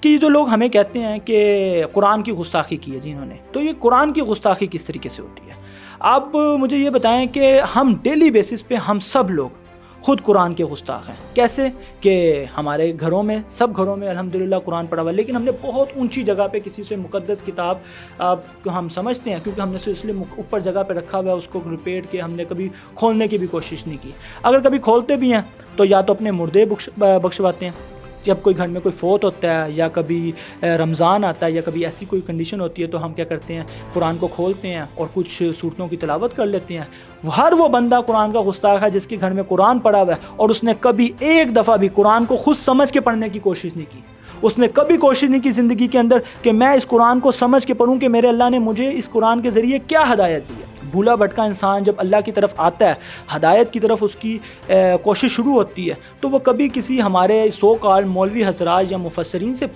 کہ یہ جو لوگ ہمیں کہتے ہیں کہ قرآن کی گستاخی کی ہے جی انہوں نے، تو یہ قرآن کی گستاخی کس طریقے سے ہوتی ہے؟ آپ مجھے یہ بتائیں کہ ہم ڈیلی بیسس پہ ہم سب لوگ خود قرآن کے گستاخ ہیں۔ کیسے کہ ہمارے گھروں میں، سب گھروں میں الحمدللہ قرآن پڑھا ہوا ہے، لیکن ہم نے بہت اونچی جگہ پہ کسی سے مقدس کتاب کو ہم سمجھتے ہیں کیونکہ ہم نے اس لیے اوپر جگہ پہ رکھا ہوا ہے، اس کو لپیٹ کے ہم نے کبھی کھولنے کی بھی کوشش نہیں کی۔ اگر کبھی کھولتے بھی ہیں تو یا تو اپنے مردے بخشواتے ہیں، جب کوئی گھر میں کوئی فوت ہوتا ہے یا کبھی رمضان آتا ہے یا کبھی ایسی کوئی کنڈیشن ہوتی ہے تو ہم کیا کرتے ہیں، قرآن کو کھولتے ہیں اور کچھ سورتوں کی تلاوت کر لیتے ہیں۔ ہر وہ بندہ قرآن کا گستاخ ہے جس کے گھر میں قرآن پڑھا ہوا ہے اور اس نے کبھی ایک دفعہ بھی قرآن کو خود سمجھ کے پڑھنے کی کوشش نہیں کی۔ اس نے کبھی کوشش نہیں کی زندگی کے اندر کہ میں اس قرآن کو سمجھ کے پڑھوں کہ میرے اللہ نے مجھے اس قرآن کے ذریعے کیا ہدایت دی ہے۔ بھولا بھٹکا انسان جب اللہ کی طرف آتا ہے، ہدایت کی طرف اس کی کوشش شروع ہوتی ہے، تو وہ کبھی کسی ہمارے سو کال مولوی حضرات یا مفسرین سے